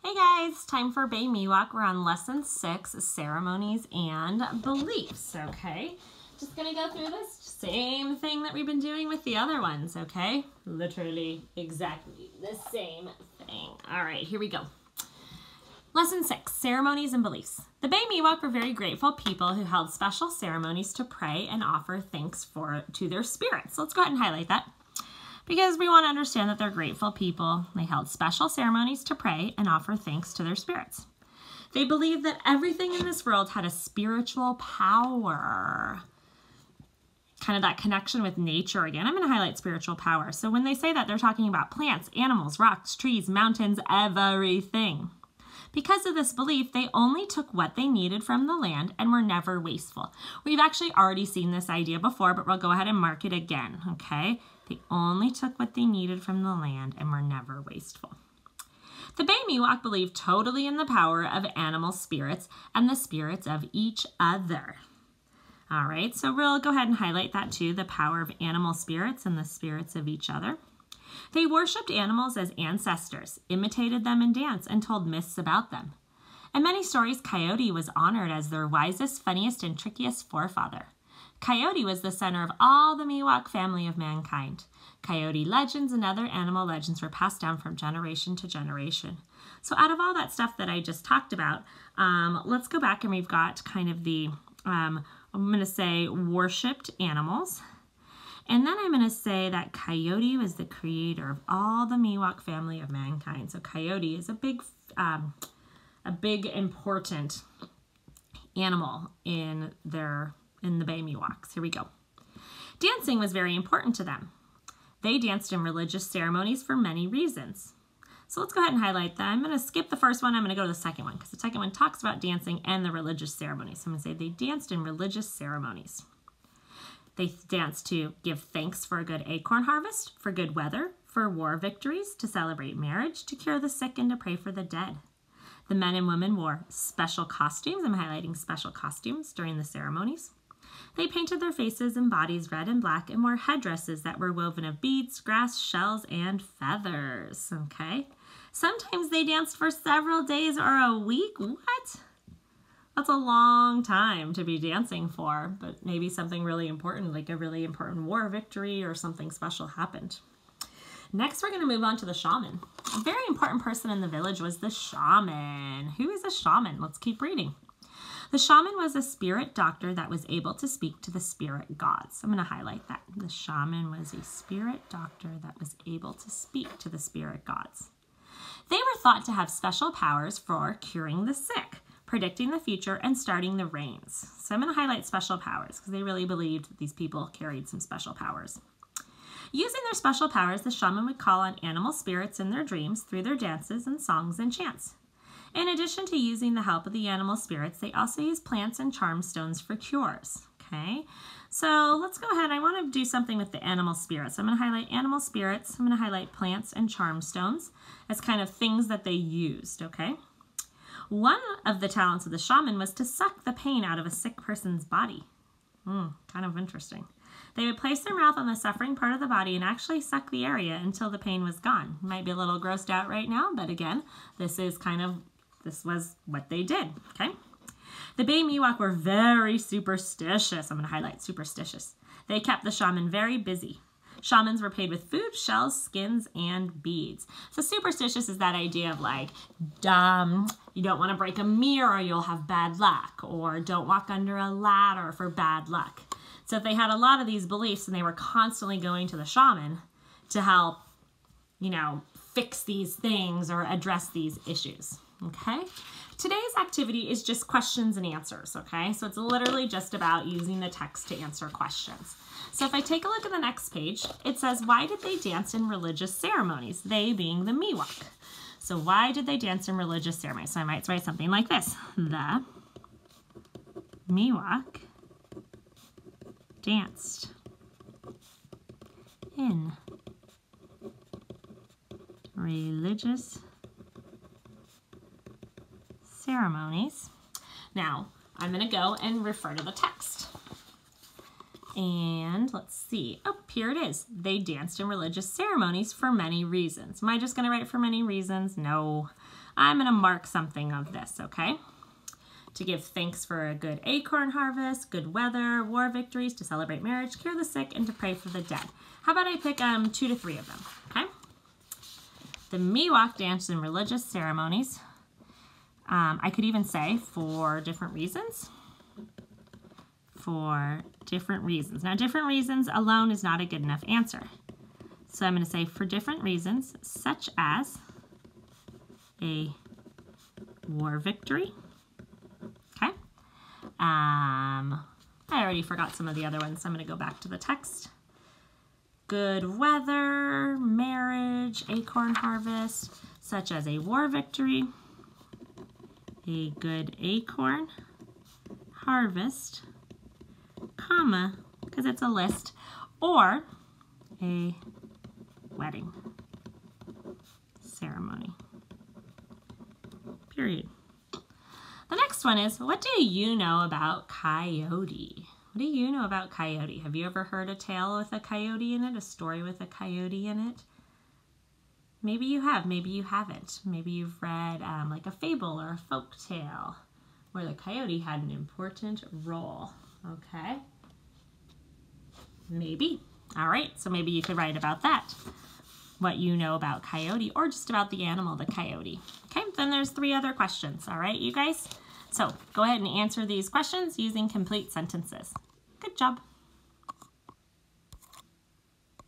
Hey guys, time for Bay Miwok. We're on lesson 6, ceremonies and beliefs, okay? Just gonna go through this same thing that we've been doing with the other ones, okay? Literally exactly the same thing. All right, here we go. Lesson 6, ceremonies and beliefs. The Bay Miwok were very grateful people who held special ceremonies to pray and offer thanks to their spirits. So let's go ahead and highlight that, because we want to understand that they're grateful people. They held special ceremonies to pray and offer thanks to their spirits. They believed that everything in this world had a spiritual power. Kind of that connection with nature again. I'm going to highlight spiritual power. So when they say that, they're talking about plants, animals, rocks, trees, mountains, everything. Because of this belief, they only took what they needed from the land and were never wasteful. We've actually already seen this idea before, but we'll go ahead and mark it again, okay? They only took what they needed from the land and were never wasteful. The Bay Miwok believed totally in the power of animal spirits and the spirits of each other. All right, so we'll go ahead and highlight that too, the power of animal spirits and the spirits of each other. They worshipped animals as ancestors, imitated them in dance, and told myths about them. In many stories, Coyote was honored as their wisest, funniest, and trickiest forefather. Coyote was the center of all the Miwok family of mankind. Coyote legends and other animal legends were passed down from generation to generation. So out of all that stuff that I just talked about, let's go back and we've got kind of the, I'm going to say worshipped animals. And then I'm going to say that Coyote was the creator of all the Miwok family of mankind. So Coyote is a big important animal in the Bay Miwoks. Here we go. Dancing was very important to them. They danced in religious ceremonies for many reasons. So let's go ahead and highlight that. I'm going to skip the first one. I'm going to go to the second one because the second one talks about dancing and the religious ceremonies. So I'm going to say they danced in religious ceremonies. They danced to give thanks for a good acorn harvest, for good weather, for war victories, to celebrate marriage, to cure the sick, and to pray for the dead. The men and women wore special costumes. I'm highlighting special costumes during the ceremonies. They painted their faces and bodies red and black and wore headdresses that were woven of beads, grass, shells, and feathers. Okay. Sometimes they danced for several days or a week. What? That's a long time to be dancing for, but maybe something really important, like a really important war victory or something special happened. Next, we're going to move on to the shaman. A very important person in the village was the shaman. Who is a shaman? Let's keep reading. The shaman was a spirit doctor that was able to speak to the spirit gods. I'm going to highlight that. The shaman was a spirit doctor that was able to speak to the spirit gods. They were thought to have special powers for curing the sick, predicting the future, and starting the rains. So I'm going to highlight special powers because they really believed that these people carried some special powers. Using their special powers, the shaman would call on animal spirits in their dreams through their dances and songs and chants. In addition to using the help of the animal spirits, they also use plants and charm stones for cures. Okay, so let's go ahead. I want to do something with the animal spirits. So I'm going to highlight animal spirits. I'm going to highlight plants and charm stones as kind of things that they used, okay? One of the talents of the shaman was to suck the pain out of a sick person's body. Kind of interesting. They would place their mouth on the suffering part of the body and actually suck the area until the pain was gone. You might be a little grossed out right now, but again, this was what they did, okay? The Bay Miwok were very superstitious. I'm going to highlight superstitious. They kept the shaman very busy. Shamans were paid with food, shells, skins, and beads. So superstitious is that idea of like, you don't want to break a mirror or you'll have bad luck, or don't walk under a ladder for bad luck. So if they had a lot of these beliefs and they were constantly going to the shaman to help, fix these things or address these issues, okay? Today's activity is just questions and answers, okay? So it's literally just about using the text to answer questions. So if I take a look at the next page, it says, why did they dance in religious ceremonies? They being the Miwok. So why did they dance in religious ceremonies? So I might write something like this. The Miwok danced in religious ceremonies. Now, I'm going to go and refer to the text. And let's see. Oh, here it is. They danced in religious ceremonies for many reasons. Am I just going to write for many reasons? No. I'm going to mark something of this, okay? To give thanks for a good acorn harvest, good weather, war victories, to celebrate marriage, cure the sick, and to pray for the dead. How about I pick 2 to 3 of them, okay? The Miwok danced in religious ceremonies. I could even say for different reasons. For different reasons. Now, different reasons alone is not a good enough answer. So I'm going to say for different reasons, such as a war victory. Okay. I already forgot some of the other ones, so I'm going to go back to the text. Good weather, marriage, acorn harvest, such as a war victory, a good acorn harvest, comma, because it's a list, or a wedding ceremony, period. The next one is, what do you know about coyote? What do you know about coyote? Have you ever heard a tale with a coyote in it, a story with a coyote in it? Maybe you have, maybe you haven't. Maybe you've read like a fable or a folk tale where the coyote had an important role, okay? Maybe. All right, so maybe you could write about that, what you know about coyote, or just about the animal, the coyote. Okay, then there's 3 other questions, all right, you guys? So go ahead and answer these questions using complete sentences. Good job.